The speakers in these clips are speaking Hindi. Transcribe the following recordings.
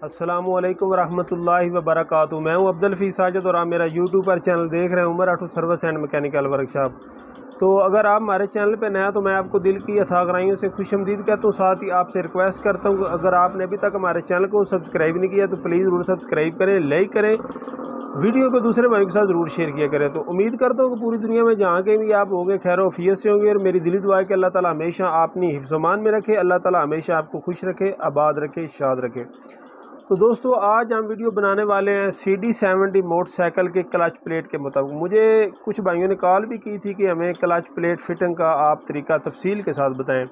अस्सलामुअलैकुम वरहमतुल्लाहि वबरकातुहू। मैं हूं अब्दुल हफीज़ साजिद और आप मेरा यूट्यूब पर चैनल देख रहे हैं Umar auto service and mechanical workshop. तो अगर आप हमारे चैनल पर नया तो मैं आपको दिल की अथाह गहराइयों से खुशमदीद कहता हूँ। साथ ही आपसे रिक्वेस्ट करता हूँ अगर आपने अभी तक हमारे चैनल को सब्सक्राइब नहीं किया तो प्लीज़ ज़रूर सब्सक्राइब करें, लाइक करें, वीडियो को दूसरे भाइयों के साथ ज़रूर शेयर किया करें। तो उम्मीद करता हूँ कि पूरी दुनिया में जहाँ के भी आप होंगे खैर वफियत से होंगे और मेरी दिली दुआ है कि अल्लाह ताला हमेशा अपनी हिफ्ज़-ओ-मान में रखे, अल्लाह ताला हमेशा आपको खुश रखे, आबाद रखे, शाद रखे। तो दोस्तों आज हम वीडियो बनाने वाले हैं CD70 मोटरसाइकिल के क्लच प्लेट के मुताबिक। मुझे कुछ भाइयों ने कॉल भी की थी कि हमें क्लच प्लेट फिटिंग का आप तरीका तफसील के साथ बताएं।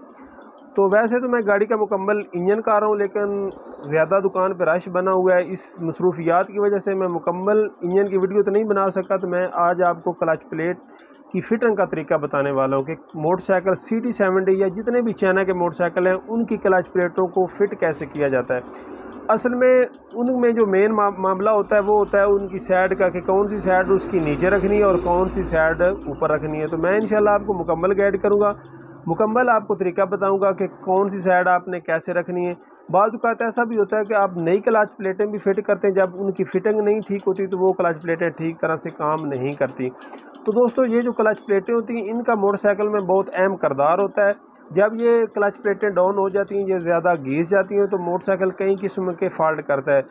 तो वैसे तो मैं गाड़ी का मुकम्मल इंजन कर रहा हूँ, लेकिन ज़्यादा दुकान पर रश बना हुआ है, इस मसरूफियात की वजह से मैं मुकम्मल इंजन की वीडियो तो नहीं बना सका। तो मैं आज आपको क्लच प्लेट की फिटिंग का तरीका बताने वाला हूँ कि मोटरसाइकिल CD70 या जितने भी चाइना के मोटरसाइकिल हैं उनकी क्लच प्लेटों को फिट कैसे किया जाता है। असल में उनमें जो मेन मामला होता है वो होता है उनकी साइड का, कि कौन सी साइड उसकी नीचे रखनी है और कौन सी साइड ऊपर रखनी है। तो मैं इंशाल्लाह आपको मुकम्मल गाइड करूँगा, मुकम्मल आपको तरीका बताऊंगा कि कौन सी साइड आपने कैसे रखनी है। बाज़ औक़ात ऐसा भी होता है कि आप नई क्लच प्लेटें भी फिट करते हैं, जब उनकी फिटिंग नहीं ठीक होती तो वो क्लच प्लेटें ठीक तरह से काम नहीं करती। तो दोस्तों ये जो क्लच प्लेटें होती हैं इनका मोटरसाइकिल में बहुत अहम किरदार होता है। जब ये क्लच प्लेटें डाउन हो जाती हैं, ये ज़्यादा घिस जाती हैं तो मोटरसाइकिल कई किस्म के फॉल्ट करता है।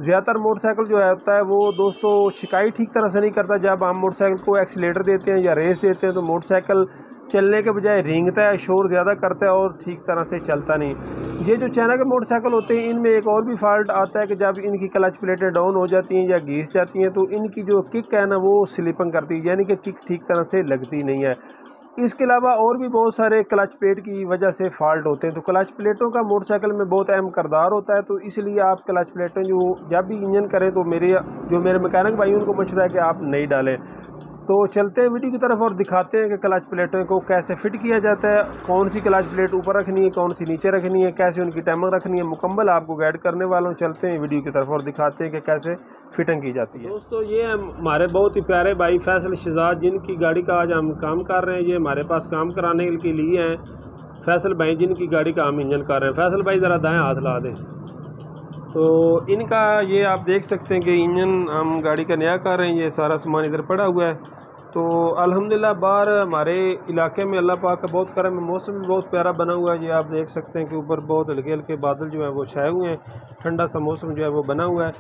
ज़्यादातर मोटरसाइकिल जो होता है वो दोस्तों शिकायत ठीक तरह से नहीं करता। जब हम मोटरसाइकिल को एक्सीलेटर देते हैं या रेस देते हैं तो मोटरसाइकिल चलने के बजाय रेंगता है, शोर ज़्यादा करता है और ठीक तरह से चलता नहीं। ये जो चाइना के मोटरसाइकिल होते हैं इनमें एक और भी फॉल्ट आता है कि जब इनकी क्लच प्लेटें डाउन हो जाती हैं या घिस जाती हैं तो इनकी जो किक है ना वो स्लिपिंग करती है, यानी कि किक ठीक तरह से लगती नहीं है। इसके अलावा और भी बहुत सारे क्लच प्लेट की वजह से फॉल्ट होते हैं। तो क्लच प्लेटों का मोटरसाइकिल में बहुत अहम किरदार होता है। तो इसलिए आप क्लच प्लेटें जो जब भी इंजन करें तो मेरे मैकेनिक भाई उनको मशवरा है कि आप नहीं डालें। तो चलते हैं वीडियो की तरफ और दिखाते हैं कि क्लच प्लेटों को कैसे फिट किया जाता है, कौन सी क्लच प्लेट ऊपर रखनी है, कौन सी नीचे रखनी है, कैसे उनकी टाइमिंग रखनी है। मुकम्मल आपको गाइड करने वाला हूँ। चलते हैं वीडियो की तरफ और दिखाते हैं कि कैसे फिटिंग की जाती है। दोस्तों ये हमारे बहुत ही प्यारे भाई फैसल शहजाद जिनकी गाड़ी का आज हम काम कर रहे हैं, ये हमारे पास काम कराने के लिए हैं। फैसल भाई जिनकी गाड़ी का हम इंजन कर रहे हैं। फैसल भाई ज़रा दाएँ हाथ ला दें। तो इनका ये आप देख सकते हैं कि इंजन हम गाड़ी का नया कर रहे हैं। ये सारा सामान इधर पड़ा हुआ है। तो अल्हम्दुलिल्लाह बाहर हमारे इलाके में अल्लाह पाक का बहुत करम है, मौसम भी बहुत प्यारा बना हुआ है। ये आप देख सकते हैं कि ऊपर बहुत हल्के हल्के बादल जो है वो छाए हुए हैं, ठंडा सा मौसम जो है वो बना हुआ है।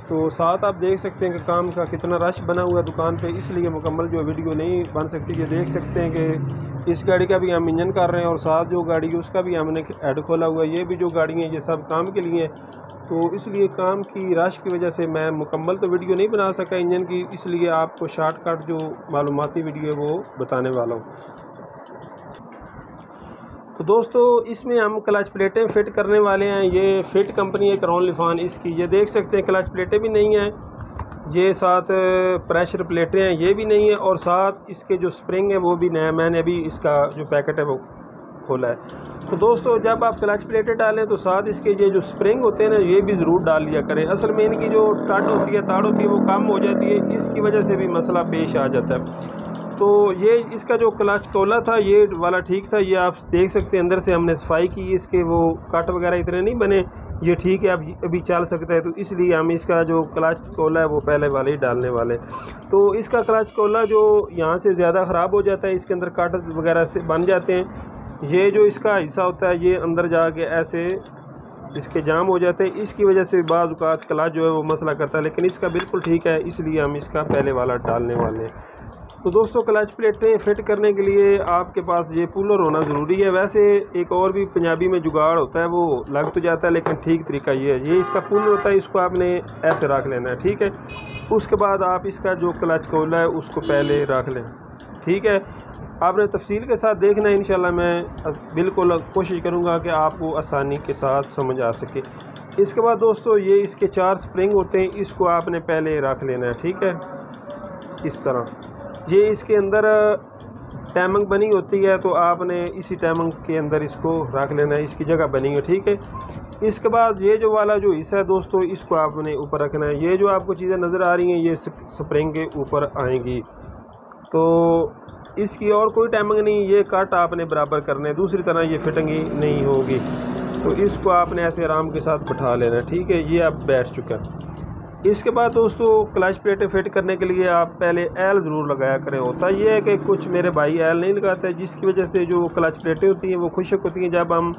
तो साथ आप देख सकते हैं कि काम का कितना रश बना हुआ है दुकान पे, इसलिए मुकम्मल जो वीडियो नहीं बन सकती। ये देख सकते हैं कि इस गाड़ी का भी हम इंजन कर रहे हैं और साथ जो गाड़ी है उसका भी हमने हेड खोला हुआ है। ये भी जो गाड़ी है ये सब काम के लिए, तो इसलिए काम की रश की वजह से मैं मुकम्मल तो वीडियो नहीं बना सका इंजन की, इसलिए आपको शॉर्टकट जो मालूमाती वीडियो है वो बताने वाला हूँ। तो दोस्तों इसमें हम क्लच प्लेटें फिट करने वाले हैं। ये फिट कंपनी है क्रॉन लिफान इसकी। ये देख सकते हैं क्लच प्लेटें भी नहीं हैं, ये साथ प्रेशर प्लेटें हैं ये भी नहीं है, और साथ इसके जो स्प्रिंग है वो भी नया, मैंने अभी इसका जो पैकेट है वो खोला है। तो दोस्तों जब आप क्लच प्लेटें डालें तो साथ इसके ये जो स्प्रिंग होते हैं ना ये भी ज़रूर डाल लिया करें। असल में इनकी जो टड होती है, ताड़ होती है, वो कम हो जाती है, इसकी वजह से भी मसला पेश आ जाता है। तो ये इसका जो क्लच कोला था ये वाला ठीक था, ये आप देख सकते हैं अंदर से हमने सफाई की, इसके वो कट वगैरह इतने नहीं बने, ये ठीक है अब अभी चल सकता है। तो इसलिए हम इसका जो क्लच कोला है वो पहले वाले ही डालने वाले। तो इसका क्लच कोला जो यहाँ से ज़्यादा ख़राब हो जाता है, इसके अंदर कट वगैरह से बन जाते हैं। ये जो इसका हिस्सा होता है ये अंदर जाके ऐसे इसके जाम हो जाते हैं, इसकी वजह से बाज़ औक़ात क्लच जो है वो मसला करता है, लेकिन इसका बिल्कुल ठीक है, इसलिए हम इसका पहले वाला डालने वाले हैं। तो दोस्तों क्लच प्लेटें फिट करने के लिए आपके पास ये पुलर होना ज़रूरी है। वैसे एक और भी पंजाबी में जुगाड़ होता है, वो लग तो जाता है लेकिन ठीक तरीका ये है, ये इसका पुल होता है, इसको आपने ऐसे रख लेना है, ठीक है। उसके बाद आप इसका जो क्लच कोला है उसको पहले रख लें, ठीक है। आपने तफसील के साथ देखना है, इंशाल्लाह मैं बिल्कुल कोशिश करूँगा कि आपको आसानी के साथ समझ आ सके। इसके बाद दोस्तों ये इसके 4 स्प्रिंग होते हैं, इसको आपने पहले रख लेना है, ठीक है, इस तरह। ये इसके अंदर टाइमिंग बनी होती है तो आपने इसी टाइमिंग के अंदर इसको रख लेना है, इसकी जगह बनी है, ठीक है। इसके बाद ये जो वाला जो हिस्सा है दोस्तों इसको आपने ऊपर रखना है। ये जो आपको चीज़ें नज़र आ रही हैं ये स्प्रिंग के ऊपर आएंगी, तो इसकी और कोई टाइमिंग नहीं, ये कट आपने बराबर करने, दूसरी तरह ये फिटिंग ही नहीं होगी। तो इसको आपने ऐसे आराम के साथ बैठा लेना है, ठीक है। ये अब बैठ चुका है। इसके बाद दोस्तों क्लच प्लेटें फिट करने के लिए आप पहले एल ज़रूर लगाया करें। होता ये है कि कुछ मेरे भाई एल नहीं लगाते, जिसकी वजह से जो क्लच प्लेटें होती हैं वो खुश्क होती हैं। जब हम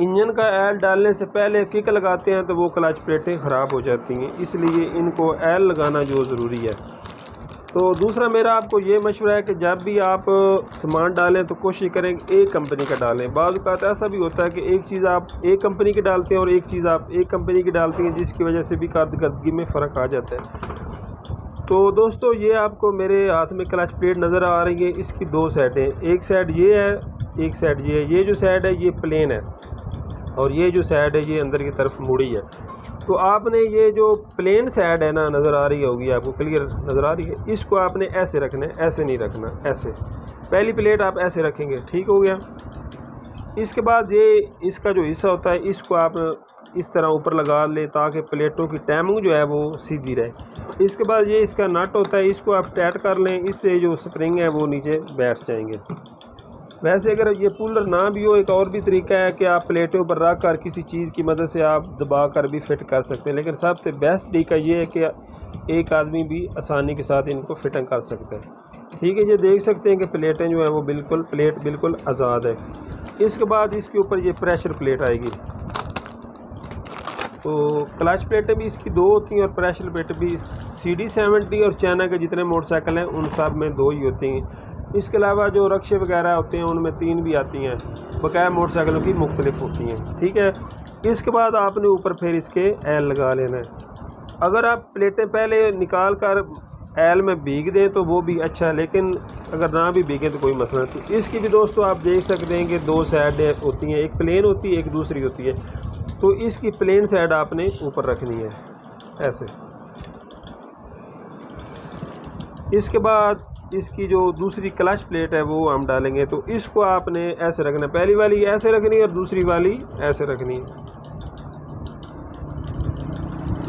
इंजन का एल डालने से पहले किक लगाते हैं तो वो क्लच प्लेटें ख़राब हो जाती हैं, इसलिए इनको एल लगाना जो ज़रूरी है। तो दूसरा मेरा आपको ये मशवरा है कि जब भी आप सामान डालें तो कोशिश करें एक कंपनी का डालें। बाज़ औक़ात ऐसा भी होता है कि एक चीज़ आप एक कंपनी की डालते हैं और एक चीज़ आप एक कंपनी की डालती हैं, जिसकी वजह से भी कारकर्दगी में फ़र्क आ जाता है। तो दोस्तों ये आपको मेरे हाथ में क्लच प्लेट नज़र आ रही है, इसकी दो साइडें, एक साइड ये है, एक साइड ये है। ये जो साइड है ये प्लेन है और ये जो साइड है ये अंदर की तरफ मुड़ी है। तो आपने ये जो प्लेन साइड है ना, नज़र आ रही होगी आपको, क्लियर नज़र आ रही है, इसको आपने ऐसे रखना है, ऐसे नहीं रखना, ऐसे। पहली प्लेट आप ऐसे रखेंगे, ठीक हो गया। इसके बाद ये इसका जो हिस्सा होता है इसको आप इस तरह ऊपर लगा ले ताकि प्लेटों की टाइमिंग जो है वो सीधी रहे। इसके बाद ये इसका नट होता है, इसको आप टाइट कर लें, इससे जो स्प्रिंग है वो नीचे बैठ जाएंगे। वैसे अगर ये पुलर ना भी हो, एक और भी तरीका है कि आप प्लेटों पर रख कर किसी चीज़ की मदद से आप दबा कर भी फिट कर सकते हैं, लेकिन सबसे बेस्ट तरीका ये है कि एक आदमी भी आसानी के साथ इनको फिटिंग कर सकता है, ठीक है। ये देख सकते हैं कि प्लेटें जो है वो प्लेट बिल्कुल आज़ाद है। इसके बाद इसके ऊपर ये प्रेशर प्लेट आएगी। तो क्लच प्लेटें भी इसकी दो होती हैं और प्रेशर प्लेट भी CD70 और चाइना के जितने मोटरसाइकिल हैं उन सब में दो ही होती हैं। इसके अलावा जो रक्शे वगैरह होते हैं उनमें 3 भी आती हैं, बकाया मोटरसाइकिलों की मुख्तलिफ होती हैं, ठीक है। इसके बाद आपने ऊपर फिर इसके एल लगा लेना है। अगर आप प्लेटें पहले निकाल कर एल में भीग दें तो वो भी अच्छा है, लेकिन अगर ना भी भीगे तो कोई मसला नहीं। तो इसकी भी दोस्तों आप देख सकते हैं कि दो साइड होती हैं, एक प्लेन होती है, एक दूसरी होती है। तो इसकी प्लेन साइड आपने ऊपर रखनी है ऐसे। इसके बाद इसकी जो दूसरी क्लच प्लेट है वो हम डालेंगे, तो इसको आपने ऐसे रखना है। पहली वाली ऐसे रखनी है और दूसरी वाली ऐसे रखनी है।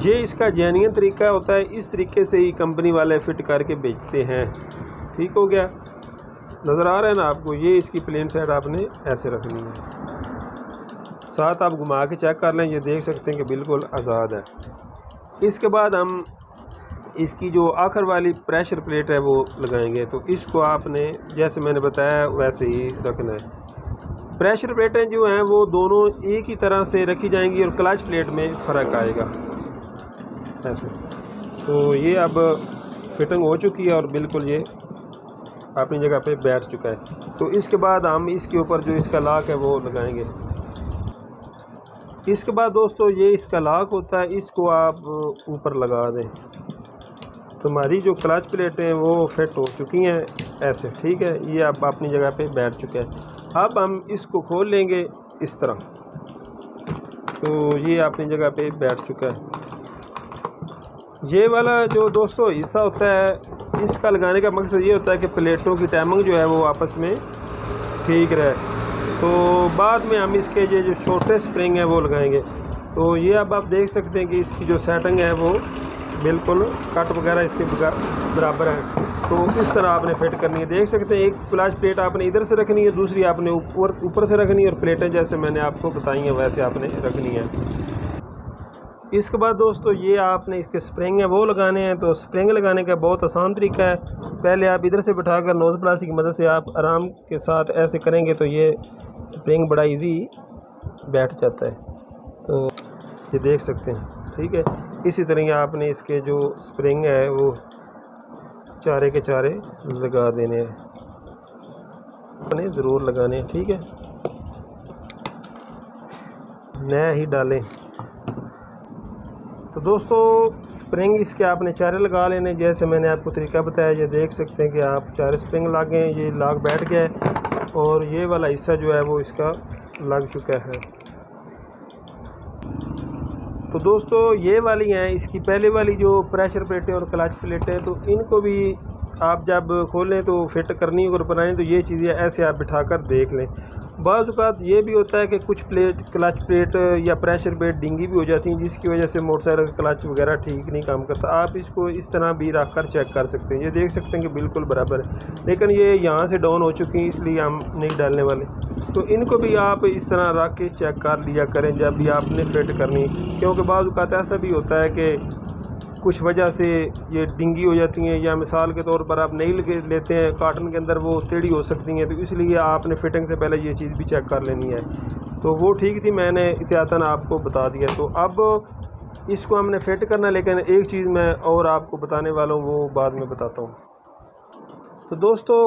ये इसका जेन्युइन तरीका होता है, इस तरीके से ही कंपनी वाले फिट करके बेचते हैं, ठीक हो गया। नज़र आ रहा है ना आपको, ये इसकी प्लेन साइड आपने ऐसे रखनी है। साथ आप घुमा के चेक कर लें, ये देख सकते हैं कि बिल्कुल आज़ाद है। इसके बाद हम इसकी जो आखिर वाली प्रेशर प्लेट है वो लगाएंगे। तो इसको आपने जैसे मैंने बताया वैसे ही रखना है। प्रेशर प्लेटें जो हैं वो दोनों एक ही तरह से रखी जाएंगी और क्लच प्लेट में फ़र्क आएगा ऐसे। तो ये अब फिटिंग हो चुकी है और बिल्कुल ये अपनी जगह पे बैठ चुका है। तो इसके बाद हम इसके ऊपर जो इसका लॉक है वो लगाएंगे। इसके बाद दोस्तों ये इसका लॉक होता है, इसको आप ऊपर लगा दें। तो हमारी जो क्लच प्लेटें हैं वो फिट हो चुकी हैं ऐसे, ठीक है। ये अब अपनी जगह पे बैठ चुका है। अब हम इसको खोल लेंगे इस तरह, तो ये अपनी जगह पे बैठ चुका है। ये वाला जो दोस्तों हिस्सा होता है, इसका लगाने का मकसद ये होता है कि प्लेटों की टाइमिंग जो है वो आपस में ठीक रहे। तो बाद में हम इसके ये जो छोटे स्प्रिंग हैं वो लगाएंगे। तो ये अब आप देख सकते हैं कि इसकी जो सेटिंग है वो बिल्कुल कट वगैरह इसके बराबर है। तो इस तरह आपने फिट करनी है। देख सकते हैं एक क्लच प्लेट आपने इधर से रखनी है, दूसरी आपने ऊपर से रखनी है, और प्लेटें जैसे मैंने आपको बताई हैं वैसे आपने रखनी है। इसके बाद दोस्तों ये आपने इसके स्प्रिंग है वो लगाने हैं। तो स्प्रिंग लगाने का बहुत आसान तरीका है। पहले आप इधर से बिठाकर नोज़ प्लास्टिक की मदद से आप आराम के साथ ऐसे करेंगे तो ये स्प्रिंग बड़ा इजी बैठ जाता है। तो ये देख सकते हैं, ठीक है। इसी तरह आपने इसके जो स्प्रिंग है वो चारे के चारे लगा देने हैं, अपने ज़रूर लगाने हैं, ठीक है, नया ही डालें। तो दोस्तों स्प्रिंग इसके आपने चारे लगा लेने, जैसे मैंने आपको तरीका बताया। ये देख सकते हैं कि आप चारे स्प्रिंग लागें, ये लाग बैठ गया है और ये वाला हिस्सा जो है वो इसका लग चुका है। तो दोस्तों ये वाली हैं इसकी पहले वाली जो प्रेशर प्लेटें और क्लच प्लेटें, तो इनको भी आप जब खोलें तो फिट करनी और बनाएं तो ये चीज़ें ऐसे आप बिठाकर देख लें। बाज़ औक़ात ये भी होता है कि कुछ क्लच प्लेट या प्रेशर प्लेट डिंगी भी हो जाती हैं, जिसकी वजह से मोटरसाइकिल का क्लच वगैरह ठीक नहीं काम करता। आप इसको इस तरह भी रख कर चेक कर सकते हैं। ये देख सकते हैं कि बिल्कुल बराबर है, लेकिन ये यहाँ से डाउन हो चुकी हैं, इसलिए हम नहीं डालने वाले। तो इनको भी आप इस तरह रख के चेक कर लिया करें जब भी आपने फिट करनी, क्योंकि बाज़ औक़ात ऐसा भी होता है कि कुछ वजह से ये डिंगी हो जाती हैं, या मिसाल के तौर पर आप नहीं लेते हैं काटन के अंदर, वो टेढ़ी हो सकती हैं। तो इसलिए आपने फिटिंग से पहले ये चीज़ भी चेक कर लेनी है। तो वो ठीक थी, मैंने एहतियातन आपको बता दिया। तो अब इसको हमने फिट करना, लेकिन एक चीज़ मैं और आपको बताने वाला हूँ, वो बाद में बताता हूँ। तो दोस्तों,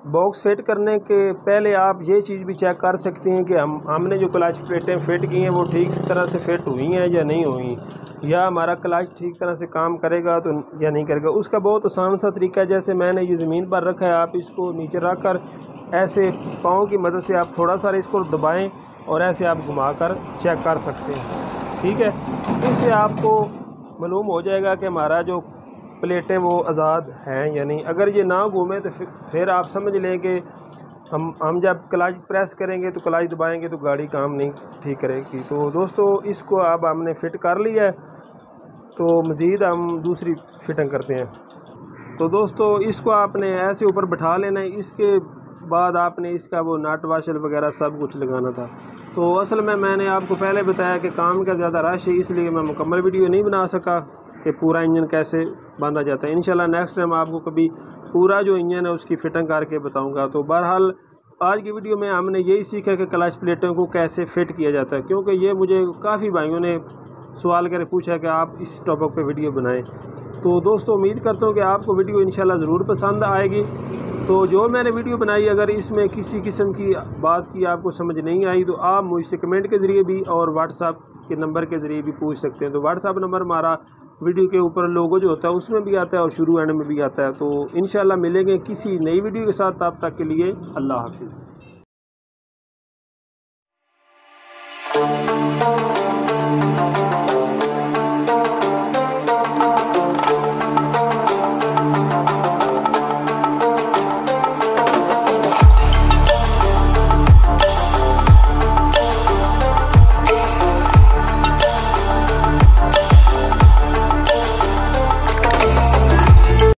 बॉक्स फिट करने के पहले आप ये चीज़ भी चेक कर सकते हैं कि हमने जो क्लच प्लेटें फिट की हैं वो ठीक तरह से फिट हुई हैं या नहीं हुई, या हमारा क्लच ठीक तरह से काम करेगा तो या नहीं करेगा। उसका बहुत आसान सा तरीका है। जैसे मैंने ये ज़मीन पर रखा है, आप इसको नीचे रख कर ऐसे पाँव की मदद से आप थोड़ा सा इसको दबाएं और ऐसे आप घुमा कर चेक कर सकते हैं, ठीक है। इससे आपको मालूम हो जाएगा कि हमारा जो प्लेटें वो आज़ाद हैं या नहीं। अगर ये ना घूमे तो फिर आप समझ लें कि हम जब क्लच प्रेस करेंगे तो क्लच दबाएंगे तो गाड़ी काम नहीं ठीक करेगी। तो दोस्तों, इसको अब हमने फ़िट कर लिया है, तो मज़ीद हम दूसरी फिटिंग करते हैं। तो दोस्तों, इसको आपने ऐसे ऊपर बैठा लेना है। इसके बाद आपने इसका वो नट वाशर वगैरह सब कुछ लगाना था। तो असल में मैंने आपको पहले बताया कि काम का ज़्यादा रश है, इसलिए मैं मुकम्मल वीडियो नहीं बना सका कि पूरा इंजन कैसे बांधा जाता है। इंशाल्लाह नेक्स्ट टाइम आपको कभी पूरा जो इंजन है उसकी फिटिंग करके बताऊंगा। तो बहरहाल आज की वीडियो में हमने यही सीखा कि क्लच प्लेटों को कैसे फ़िट किया जाता है, क्योंकि ये मुझे काफ़ी भाइयों ने सवाल करके पूछा कि आप इस टॉपिक पे वीडियो बनाएं। तो दोस्तों, उम्मीद करता हूँ कि आपको वीडियो इंशाल्लाह ज़रूर पसंद आएगी। तो जो मैंने वीडियो बनाई, अगर इसमें किसी किस्म की बात की आपको समझ नहीं आई तो आप मुझसे कमेंट के ज़रिए भी और व्हाट्सएप के नंबर के ज़रिए भी पूछ सकते हैं। तो व्हाट्सएप नंबर हमारा वीडियो के ऊपर लोगो जो होता है उसमें भी आता है और शुरू एंड में भी आता है। तो इंशाल्लाह मिलेंगे किसी नई वीडियो के साथ। तब तक के लिए अल्लाह हाफिज़।